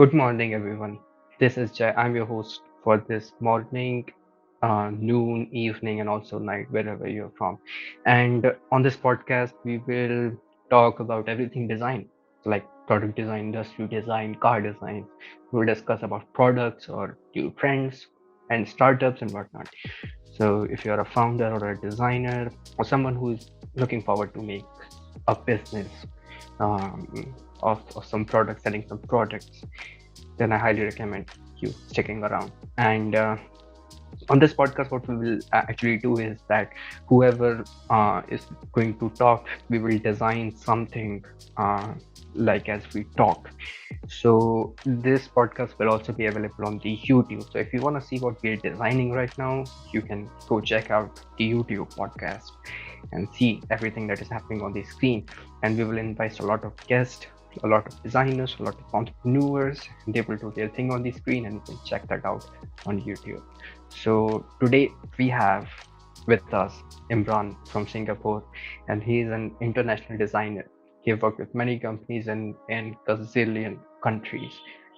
Good morning, everyone. This is Jay. I'm your host for this morning, noon, evening, and also night, wherever you're from. And on this podcast, we will talk about everything design, like product design, industry design, car design. We'll discuss about products or new trends and startups and whatnot. So, if you're a founder or a designer or someone who's looking forward to make a business um, of some products, selling some products, then I highly recommend you sticking around. And on this podcast, what we will actually do is that whoever is going to talk, we will design something uh, like as we talk. So this podcast will also be available on the YouTube. So if you want to see what we're designing right now, you can go check out the YouTube podcast and see everything that is happening on the screen. And we will invite a lot of guests, a lot of designers, a lot of entrepreneurs, and they will do their thing on the screen, and you can check that out on YouTube. So today we have with us Imran from Singapore, and he is an international designer. He worked with many companies in gazillion countries.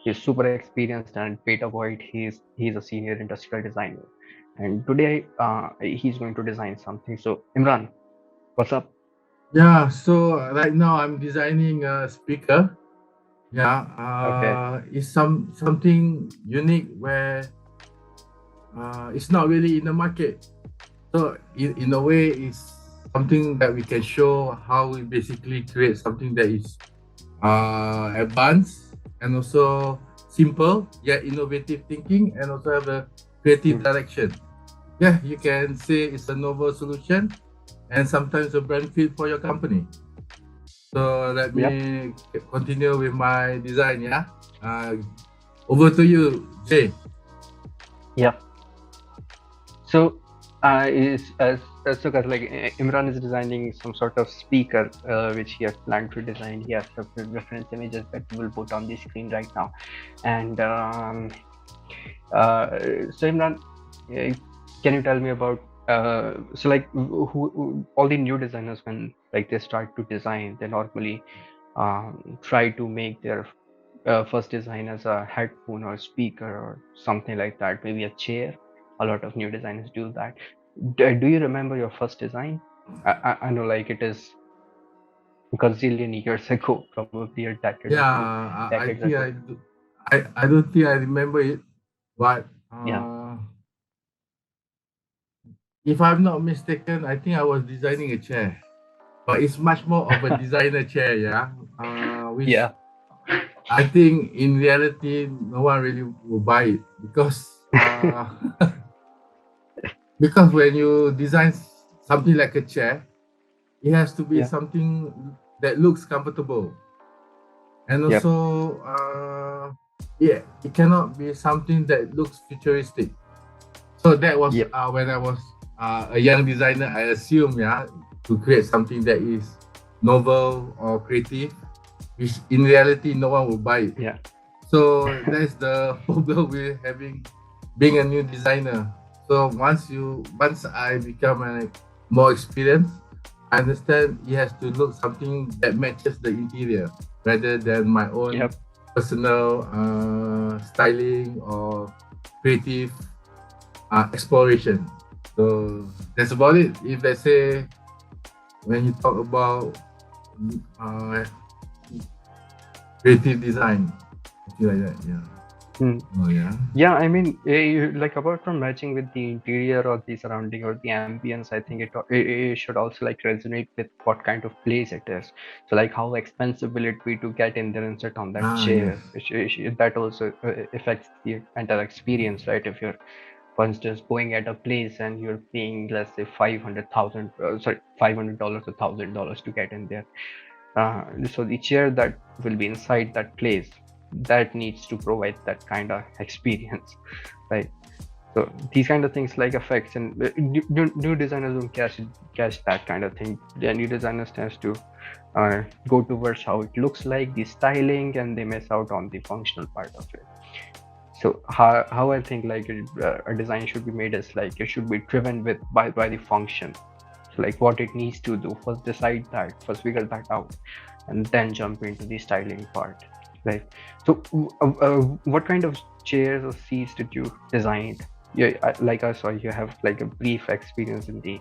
He's super experienced, and Betavoid, he's a senior industrial designer. And today he's going to design something. So Imran, what's up? Yeah, so right now I'm designing a speaker. Yeah, Okay. it's something unique where it's not really in the market. So in a way, it's something that we can show how we basically create something that is advanced and also simple yet innovative thinking and also have a creative Hmm. direction. Yeah, you can say it's a novel solution and sometimes a brand fit for your company. So let Yep. me continue with my design. Yeah. Uh, Over to you, Jay. Yep. So, so guys, like Imran is designing some sort of speaker, which he has planned to design. He has several reference images that we will put on the screen right now. And uh, so, Imran, uh, can you tell me about so like all the new designers when like they start to design, they normally try to make their first design as a headphone or speaker or something like that, maybe a chair. A lot of new designers do that. Do you remember your first design? I know like it is gazillion years ago, probably a Yeah, I decades think ago. I don't think I remember it, but Yeah. if I'm not mistaken, I think I was designing a chair, but it's much more of a designer chair. Yeah, which Yeah. I think in reality no one really will buy it because because when you design something like a chair, it has to be Yeah. something that looks comfortable and Yep. also yeah, it cannot be something that looks futuristic. So that was Yep. when I was a young designer. I assume, yeah, to create something that is novel or creative, which in reality no one will buy it. Yeah. So that's the problem with having being a new designer. So once I become more experienced, I understand it has to look something that matches the interior rather than my own Yep. personal styling or creative exploration. So that's about it. If let's say when you talk about uh, creative design, something like that, yeah. Hmm. Oh yeah. Yeah, I mean, like apart from matching with the interior or the surrounding or the ambience, I think it should also like resonate with what kind of place it is. So like how expensive will it be to get in there and sit on that Ah yes. chair? That also affects the entire experience, right? If you're, for instance, going at a place and you're paying, let's say, 500,000, sorry, $500 or $1,000 to get in there, so the chair that will be inside that place, that needs to provide that kind of experience, right? So these kind of things like effects, and new designers don't catch that kind of thing. The new designers tends to go towards how it looks like, the styling, and they miss out on the functional part of it. So how I think like a design should be made is like it should be driven with by the function. So like what it needs to do, first decide that, first figure that out, and then jump into the styling part. Right. So, what kind of chairs or seats did you design? Yeah, like I saw, you have like a brief experience in the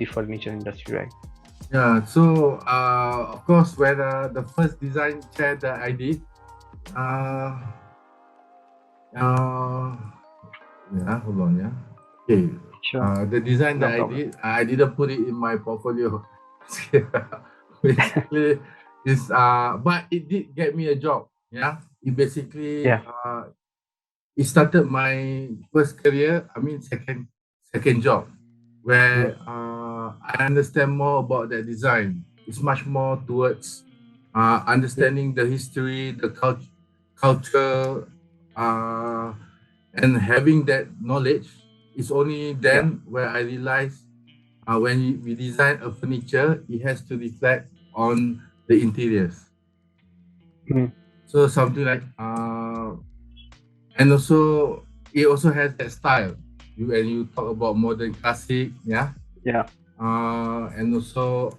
furniture industry, right? Yeah, so of course, when the first design chair that I did, uh, uh, yeah, hold on, yeah. Okay, Sure. the design No that I problem. did, I didn't put it in my portfolio. Basically, it's but it did get me a job. Yeah, it basically Yeah. it started my first career. I mean, second job, Mm, where I understand more about that design. It's much more towards mm, understanding the history, the culture, uh, and having that knowledge. It's only yeah. then where I realized when we design a furniture, it has to reflect on the interiors. Mm, So something like and also it also has that style. You talk about modern classic, yeah, yeah. and also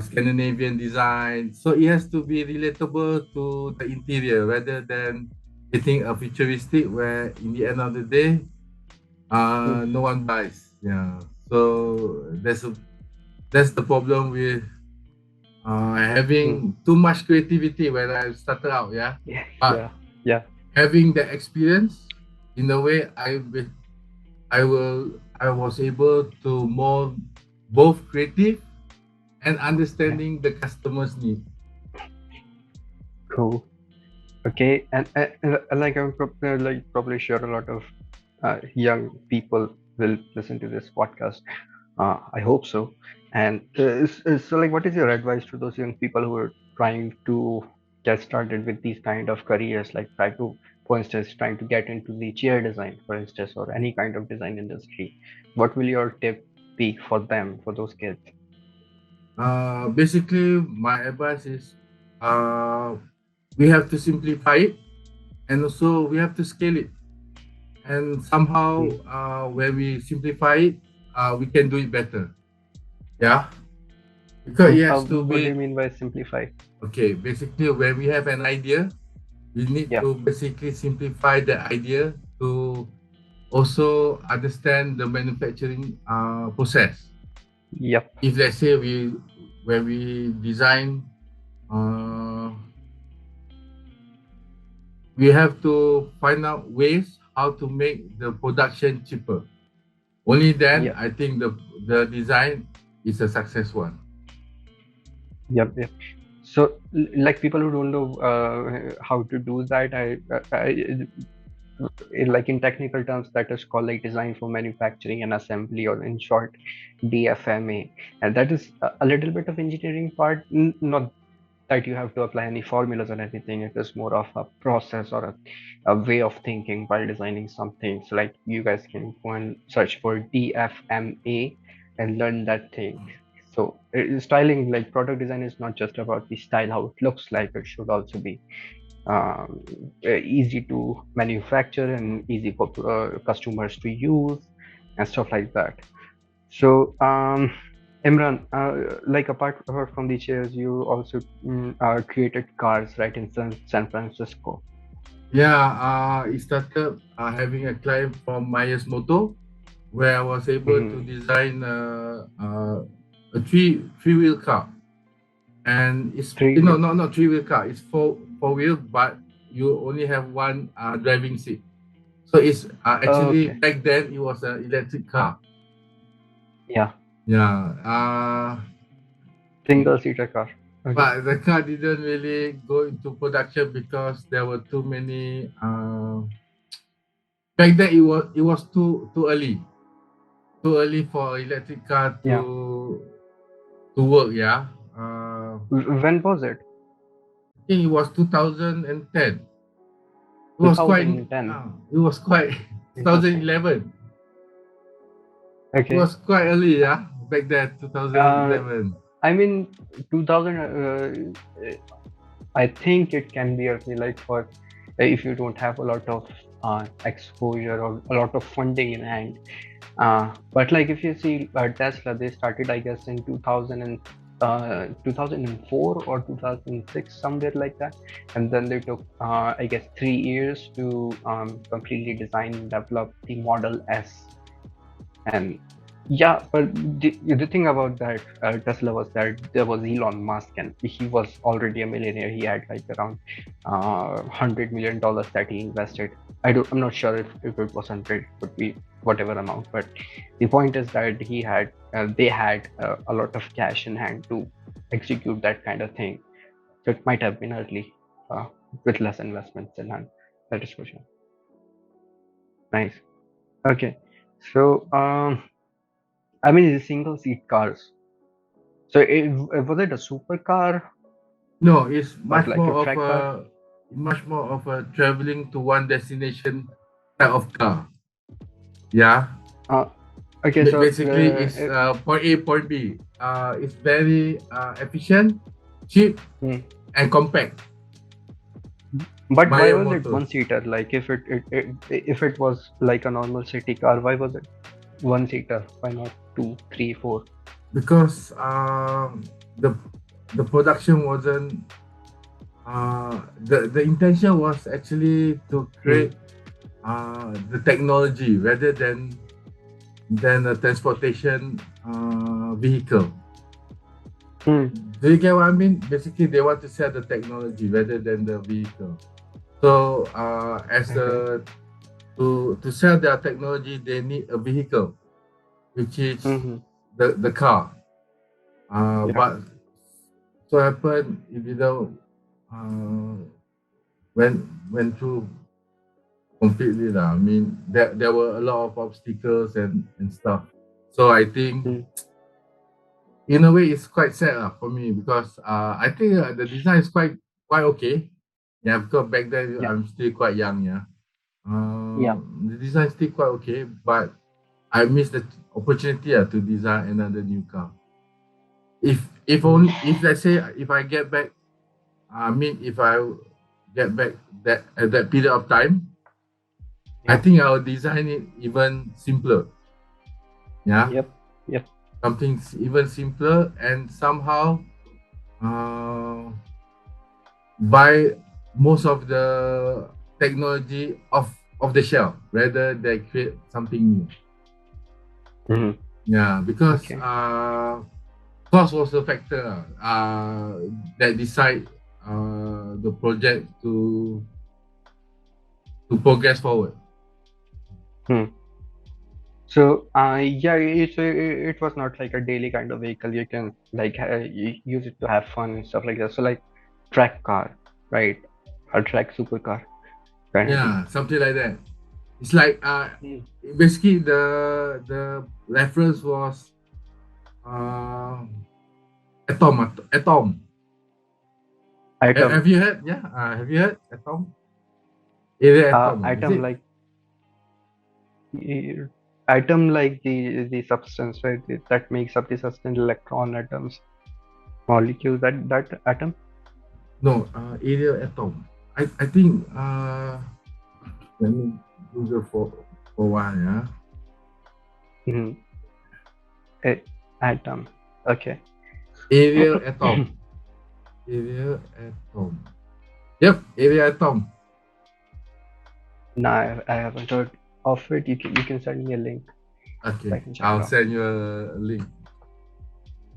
Scandinavian design. So it has to be relatable to the interior rather than getting a futuristic where in the end of the day, Mm, no one buys. Yeah. So that's the problem with mm, having too much creativity when I started out. Yeah. yeah. But Yeah. Yeah. having the experience in a way I was able to mold both creative and Yeah. understanding the customer's need. Cool. Okay. And like like probably sure a lot of young people will listen to this podcast. I hope so. And so, like, what is your advice to those young people who are trying to get started with these kind of careers, like try to, for instance, trying to get into the chair design, for instance, or any kind of design industry? What will your tip be for them, for those kids? Basically, my advice is uh, we have to simplify it and also we have to scale it. And somehow, Mm. when we simplify it, we can do it better. Yeah, because it has to What do be you mean by simplify? okay. Basically, when we have an idea, we need Yeah. to basically simplify the idea to also understand the manufacturing process. Yep. If let's say when we design, uh, we have to find out ways how to make the production cheaper. Only then Yep. I think the design is a success one. Yep. Yep. So, like people who don't know how to do that, like in technical terms, that is called like design for manufacturing and assembly, or in short, DFMA. And that is a little bit of engineering part, not that you have to apply any formulas or anything. It is more of a process or a way of thinking while designing something. So, like you guys can go and search for DFMA and learn that thing. So, styling, like product design, is not just about the style, how it looks like. It should also be um, easy to manufacture and easy for customers to use and stuff like that. So, Imran, apart from the chairs, you also created cars, right, in San Francisco. Yeah, it started having a client from Myers Moto, where I was able to Hmm. design a three wheel car, and it's Three you know wheel. not three wheel car, it's four wheel, but you only have one driving seat. So it's actually Okay. back then it was an electric car. Yeah. Yeah, Single seater car. Okay. but the car didn't really go into production because there were too many. Back then it was too early for electric car Yeah. to work. Yeah, When was it? I think it was 2010. It was quite 2010. it was quite Interesting. 2011. It Okay. was quite early. Yeah, back then Uh, 2011. I mean, 2000. I think it can be okay, like for if you don't have a lot of exposure or a lot of funding in hand. But like if you see Tesla, they started, I guess, in 2006, 2004 or 2006, somewhere like that. And then they took, I guess, 3 years to completely design and develop the Model S. And yeah, but the thing about that Tesla was that there was Elon Musk, and he was already a millionaire. He had like around $100 million that he invested. I'm not sure if it was 100, it could be whatever amount. But the point is that they had a lot of cash in hand to execute that kind of thing. So it might have been early uh, with less investments in hand. That is for sure. Nice. Okay. So I mean, the single seat cars. So was it a supercar No, it's or like a track car? much more of a traveling to one destination type of car. Yeah. Uh, okay, so Basically, it's point A, point B. It's very efficient, cheap, hmm. and compact. But why Maya was it Motors. one seater? Like if it was like a normal city car, why was it one seater? Why not two, three, four? Because the the production wasn't the intention was actually to Hmm. create the technology rather than a transportation vehicle. Hmm. Do you get what I mean? Basically, they want to sell the technology rather than the vehicle. So, as Okay. a to sell their technology, they need a vehicle, which is Hmm. the car. Yeah. But so happen if you don't uh, went through completely lah. I mean, there were a lot of obstacles and stuff. So I think Hmm. in a way it's quite sad for me because I think the design is quite okay. Yeah, because back then Yeah. I'm still quite young. Yeah, Yeah. the design is still quite okay, but I missed the opportunity to design another new car. If Hmm. only if let's say if I get back, I mean if I get back that at that period of time, I Yeah. think I'll design it even simpler. Yeah, Yep. Yep. something even simpler and somehow uh, buy most of the technology of the shelf rather than create something new. Hmm. Yeah, because Okay. cost was a factor that decide the project to progress forward. Hmm. So, yeah, it was not like a daily kind of vehicle. You can like use it to have fun and stuff like that. So, like track car, right? A track supercar kind of thing. Yeah, something like that. It's like Hmm. basically the reference was uh, atom. Item, Have you heard? Yeah, have you heard atom? Area atom, is item it? like uh, item like the substance, right? That makes up the substance, electron, atoms, molecules. That atom. No, area atom. I think let me Google for one. Yeah, Hmm. Atom. Okay. area atom. Area atom. Yep, area atom. No, I haven't heard of it. You can send me a link so Okay, I can check it I'll out. send you a link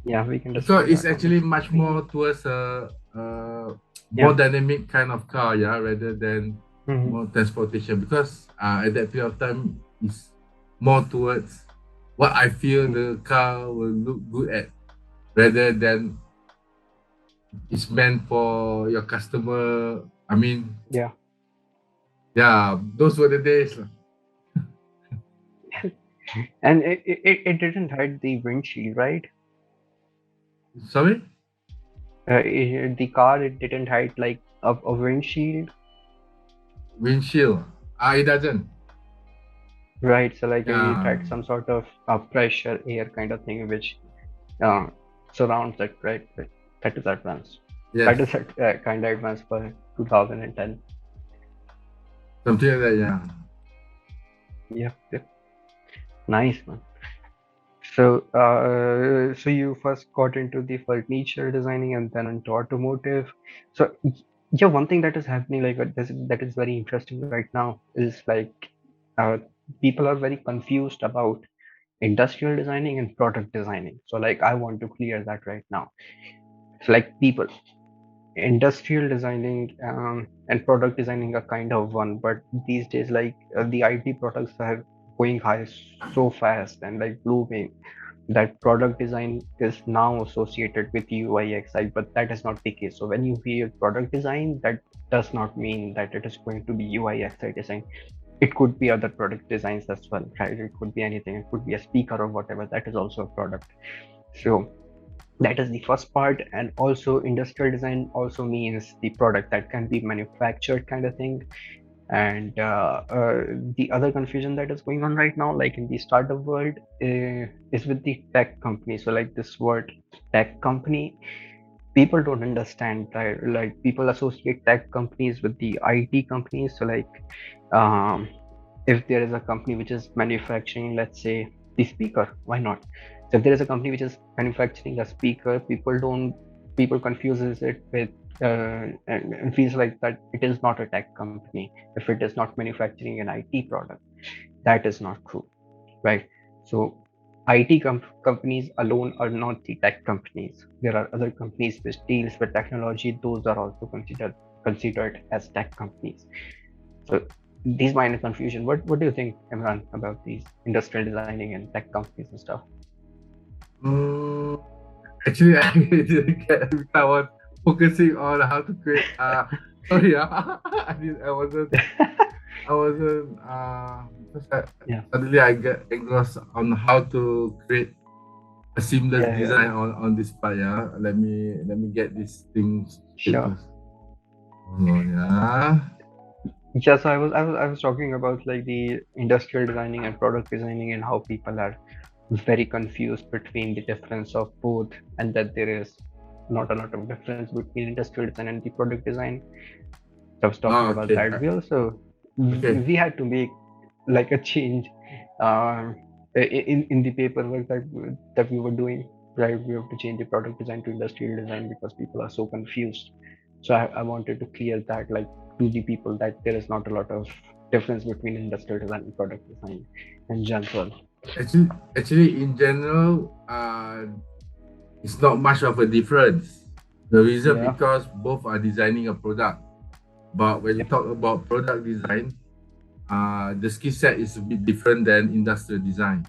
Yeah, we can discuss because it's that on actually this. much Nice. more towards a more Yeah. dynamic kind of car, yeah, rather than Hmm. more transportation. Because at that period of time, it's more towards what I feel the car will look good at, rather than it's meant for your customer. I mean, Yeah. yeah, those were the days lah. And it didn't hide the windshield, right? Sorry, The car, it didn't hide like a windshield, windshield. It doesn't. right? So like it Yeah, had some sort of pressure, air kind of thing which uh, surrounds it, right? That is advanced. That yes, is kind of advanced for 2010. something like that. Yeah. Yeah, yeah. Nice man. So you first got into the furniture designing and then into automotive. So yeah, one thing that is happening like that is very interesting right now is like uh, people are very confused about industrial designing and product designing. So like I want to clear that right now. So like people, industrial designing and product designing are kind of one, but these days like the IT products are going high so fast and like blooming that product design is now associated with UI XI, but that is not the case. So when you hear product design, that does not mean that it is going to be UI XI design. It could be other product designs as well, right? It could be anything. It could be a speaker or whatever. That is also a product. So that is the first part. And also industrial design also means the product that can be manufactured kind of thing. And the other confusion that is going on right now, like in the startup world, is with the tech company. So like this word tech company, people don't understand that. Like people associate tech companies with the IT companies. So like um, if there is a company which is manufacturing, let's say, the speaker, why not? So if there is a company which is manufacturing a speaker, people confuses it with and feels like that it is not a tech company if it is not manufacturing an IT product. That is not true, right? So IT companies alone are not the tech companies. There are other companies which deals with technology. Those are also considered as tech companies. So these minor confusion. What do you think, Imran, about these industrial designing and tech companies and stuff? Mm, Actually, I didn't get because I was focusing on how to create. Sorry, I wasn't. Because Yeah, suddenly I get engrossed on how to create a seamless yeah, design on this part. Yeah, let me get these things straight sure. first. Hold on, yeah. Yes, I was talking about like the industrial designing and product designing and how people are very confused between the difference of both, and that there is not a lot of difference between industrial design and the product design. So I was talking Oh, about okay, that. We also okay. we had to make like a change um, in the paperwork that we were doing. Right, we have to change the product design to industrial design because people are so confused. So I wanted to clear that like to the people that there is not a lot of difference between industrial design and product design in general. Actually, in general, it's not much of a difference. The reason Yeah. because both are designing a product. But when you Yep. talk about product design, the skill set is a bit different than industrial design.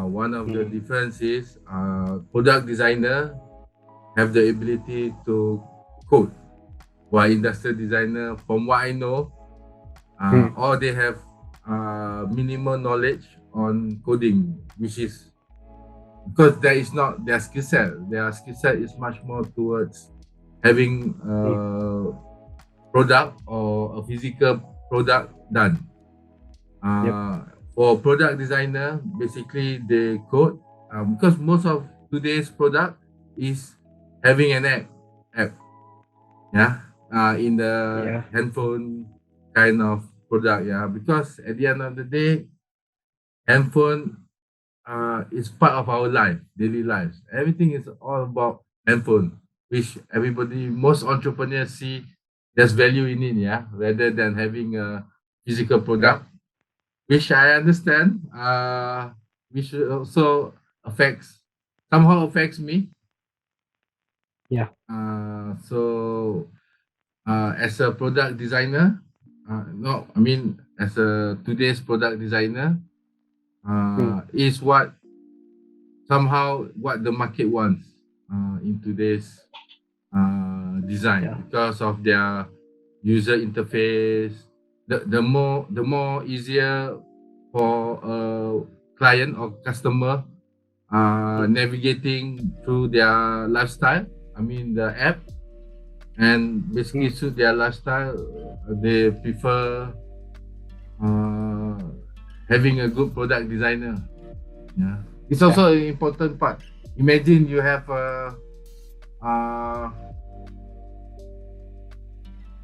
One of the Mm. difference is product designer have the ability to code, while industrial designer, from what I know, Mm. all they have minimal knowledge on coding, which is because that is not their skill set. Their skill set is much more towards having Mm. a product or a physical product done. Yep. Uh, for product designer, basically they code because most of today's product is having an app, yeah, in the Yeah. handphone kind of product, yeah. Because at the end of the day, handphone is part of our life, daily lives. Everything is all about handphone, which everybody, most entrepreneurs see there's value in it, yeah, rather than having a physical Yeah. product, which I understand, which also affects somehow affects me. Yeah. So as a product designer, no, I mean as a today's product designer, Mm. is what somehow what the market wants in today's design Yeah. because of their user interface. The more easier for a client or customer Mm. navigating through their lifestyle. I mean the app and basically Mm. suit their lifestyle. They prefer uh, having a good product designer. Yeah, it's Yeah. also an important part. Imagine you have a uh,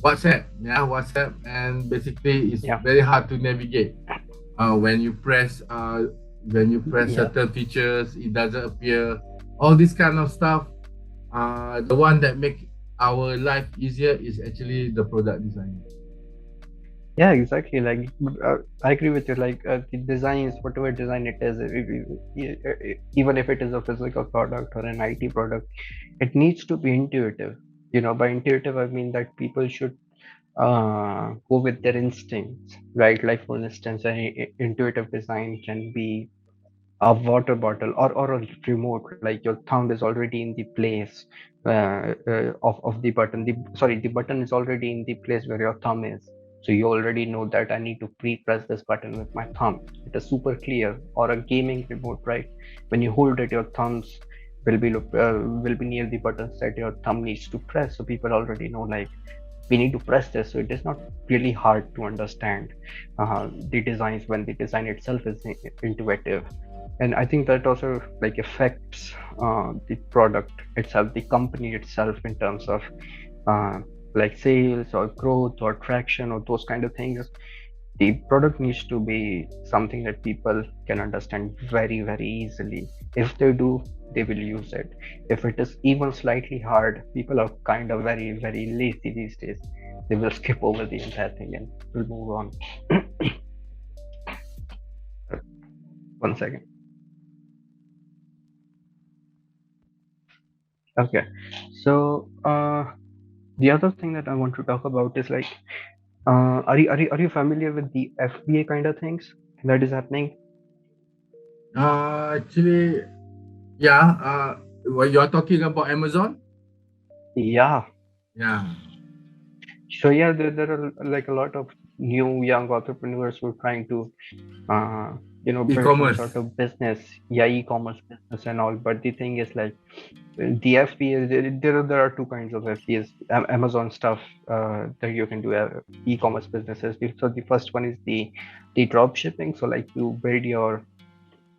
WhatsApp, and basically it's Yeah. very hard to navigate when you press. When you press Yeah, certain features, it doesn't appear. All this kind of stuff. The one that make our life easier is actually the product design. yeah, exactly. Like I agree with you. Like the designs, whatever design it is, even if it is a physical product or an IT product, it needs to be intuitive. By intuitive, I mean that people should go with their instincts, right? Like for instance, an intuitive design can be a water bottle or a remote, like your thumb is already in the place of the button. The button is already in the place where your thumb is, so you already know that I need to pre-press this button with my thumb. It is super clear. Or a gaming remote, right? When you hold it, your thumbs will be near the buttons that your thumb needs to press, so people already know, like, we need to press this. So it is not really hard to understand the designs when the design itself is intuitive. And I think that also like affects the product itself, the company itself, in terms of uh, like sales or growth or traction or those kind of things. The product needs to be something that people can understand very, very easily. If they do, they will use it. If it is even slightly hard, people are kind of very, very lazy these days. They will skip over the entire thing and will move on. One second. Okay. So the other thing that I want to talk about is like, are you familiar with the FBA kind of things that is happening? Actually, yeah. When you're talking about Amazon, Yeah. yeah, So yeah, there are like a lot of new young entrepreneurs who are trying to uh, build some e-commerce. sort of business, yeah, e-commerce business and all. But the thing is like, the FBA, there are two kinds of FBAs, Amazon stuff that you can do, e-commerce businesses. So the first one is the drop shipping. So like you build your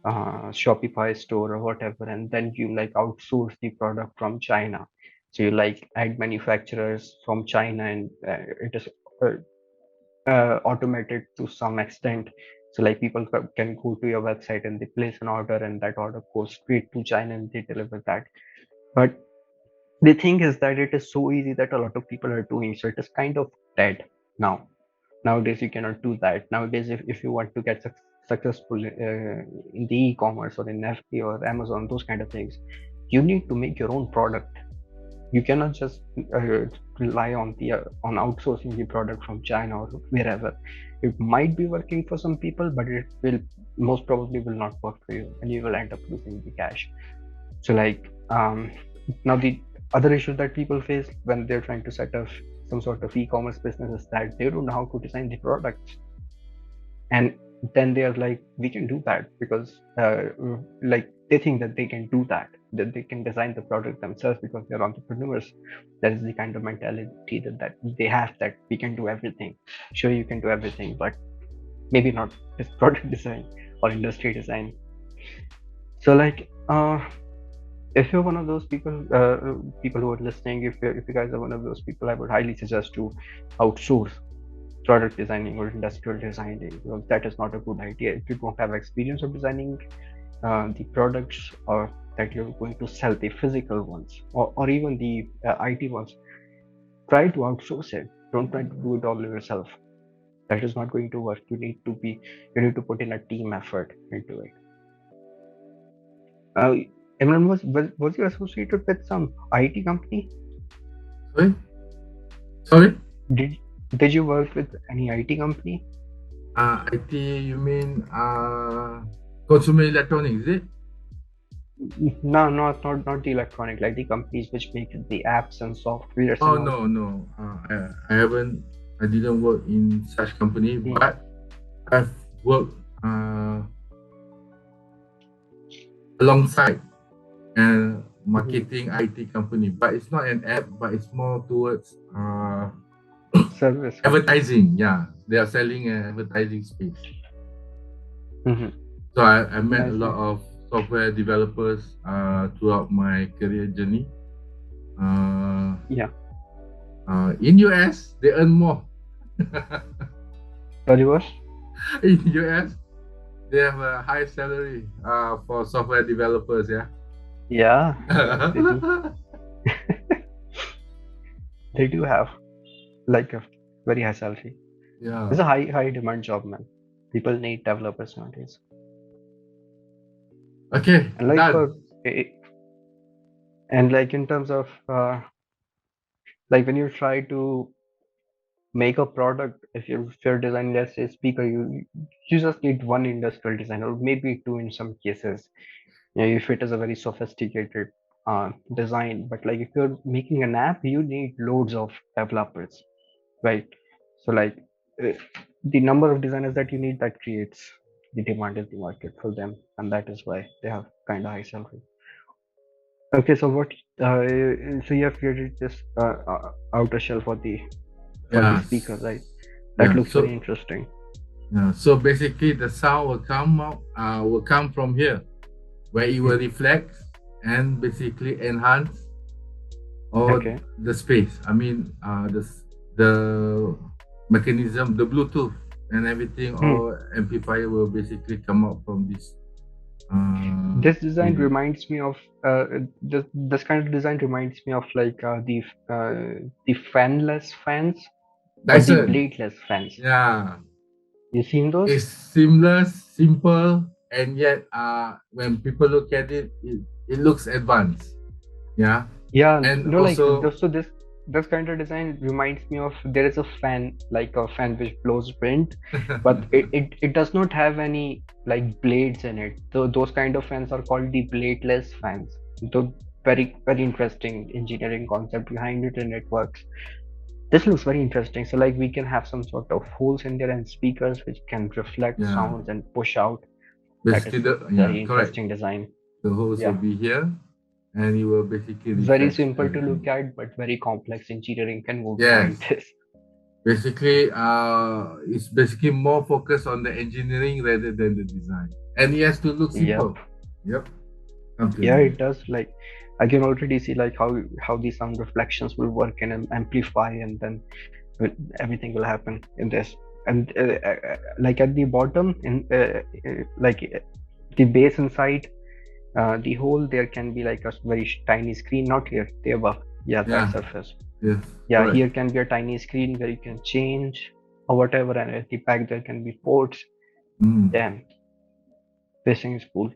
Shopify store or whatever, and then you like outsource the product from China. So you like add manufacturers from China, and it is uh, automated to some extent. So like people can go to your website and they place an order, and that order goes straight to China and they deliver that. But the thing is that it is so easy that a lot of people are doing, so it is kind of dead now. Nowadays you cannot do that. Nowadays, if you want to get successful in the e-commerce or in FB or Amazon, those kind of things, you need to make your own product. You cannot just rely on outsourcing the product from China or wherever. It might be working for some people, but it will most probably will not work for you, and you will end up losing the cash. So like, now the other issue that people face when they're trying to set up some sort of e-commerce business is that they don't know how to design the products. And then they are like, we can do that because like they think that they can do that they can design the product themselves because they're entrepreneurs. That is the kind of mentality that they have, that we can do everything. Sure, you can do everything, but maybe not this product design or industry design. So like, if you're one of those people who are listening, if you guys are one of those people, I would highly suggest to outsource product designing or industrial designing, because that is not a good idea. If you don't have experience of designing the products, or that you're going to sell, the physical ones, or even the IT ones, try to outsource it. Don't try to do it all yourself. That is not going to work. You need to put in a team effort into it. uh, Imran, was you associated with some IT company? Sorry, sorry. Did did you work with any IT company? IT, you mean consumer electronics, is it? No, not the electronic, like the companies which make the apps and softwares Oh and all. no, no. I haven't. I didn't work in such company, Hmm. but I've worked alongside a Hmm. marketing IT company, but it's not an app, but it's more towards Service company. advertising. Yeah, they are selling an advertising space. Hmm. So I met a Nice, lot nice. of software developers throughout my career journey. Uh, Yeah. in US, they earn more. Sorry, what? In US, they have a high salary for software developers. Yeah. Yeah, yeah, they do. They do have like a very high salary. Yeah. It's a high demand job, man. People need developers nowadays. Okay. And like Done. for eh, and like in terms of like when you try to make a product, if you're designing, let's say speaker, you just need one industrial design or maybe two in some cases. You know, if it is a very sophisticated design, but like if you're making an app, you need loads of developers, right? So like uh, the number of designers that you need, that creates the demand in the market for them, and that is why they have kind of high salary. Okay, so what so you have created this outer shell for the Yeah. speaker, right? That Yeah. looks very interesting. Yeah. So basically, the sound will come out. Will come from here, where it will Hmm. reflect and basically enhance or Okay. the space. I mean, the mechanism, the Bluetooth and everything, Hmm. or amplifier will basically come out from this This design unit. reminds me of this kind of design reminds me of like the fanless fans or the Dyson, bladeless fans. yeah, You seen those? it's seamless, simple, and yet when people look at it, it looks advanced. Yeah, Yeah, and like also so this kind of design reminds me of, there is a fan, like a fan which blows wind, but it does not have any like blades in it. So those kind of fans are called the bladeless fans. The very interesting engineering concept behind it, and it works. This looks very interesting. So like we can have some sort of holes in there and speakers which can reflect yeah, sounds and push out. That basically is the yeah very correct. interesting design. The hose will Yeah. be here, and it will basically Very reflect simple to everything. look at, but very complex engineering can move Yes, behind this. basically, it's basically more focused on the engineering rather than the design, and it has to look Yep. simple. Yep, something Yeah, like it that. does. Like I can already see like how the sound reflections will work and amplify, and then everything will happen in this. And like at the bottom, in like the base inside the hole, there can be like a very tiny screen. Not here, the above. Yeah, that Yeah. surface. Yes. Yeah, Correct. here can be a tiny screen where you can change or whatever, and at the back there can be ports. Mm. Damn, this thing is cool.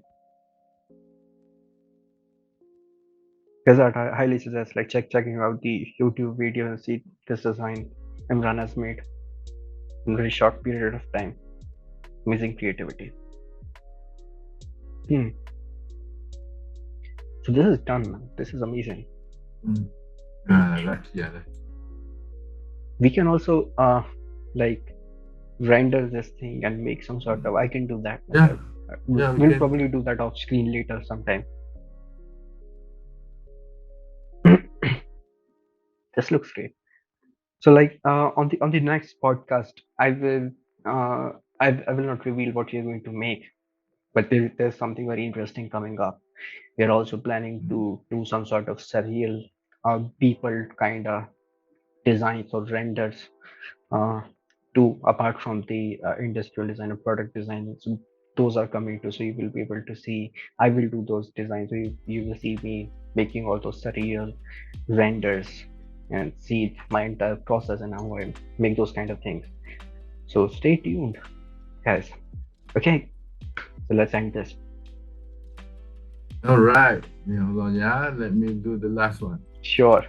Because I highly suggest like checking out the YouTube video and see this design Imran has made in a very short period of time. Amazing creativity. Hmm. So this is done, man. This is amazing. Mm. Right. Yeah. Right. We can also like render this thing and make some sort of. I can do that. Like Yeah. we'll Yeah. We we'll can. probably do that off screen later sometime. This looks great. So like on the next podcast, uh, I will not reveal what you're going to make, but there's something very interesting coming up. We're also planning to do some sort of surreal, people kind of designs or renders, uh, to apart from the industrial design or product design. So those are coming too. So you will be able to see. I will do those designs. So you will see me making all those surreal renders and see my entire process and how I make those kind of things. So stay tuned, guys. Okay, so let's end this. All right. Yeah, hold on. Yeah. Let me do the last one. Sure.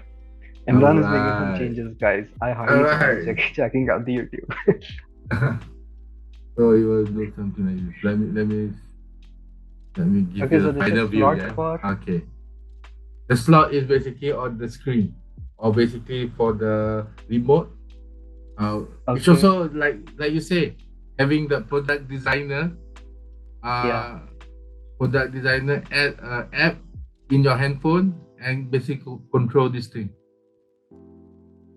All Imran is making some right. changes, guys. I All highly suggest right. checking out the YouTube. So you will do something like this. Let me give Okay, you so the this is final view. slot Yeah. for. Okay. The slot is basically on the screen, or basically for the remote. It's Okay, also like you say, having the yeah. uh, app in your handphone and basically control this thing.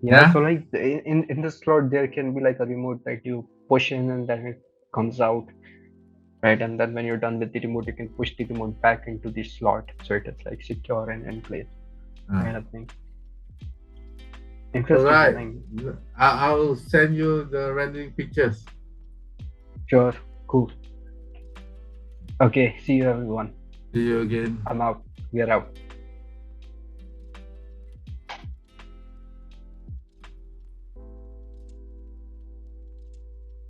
Yeah, Yeah. so like in the slot there can be like a remote that you push in and then it comes out, right? And then when you're done with the remote, you can push the remote back into the slot, so it is like secure and in place, Uh, kind of thing. all Interesting right. design. I'll send you the rendering pictures. Sure, cool. Okay, see you everyone. See you again. I'm out. We're out.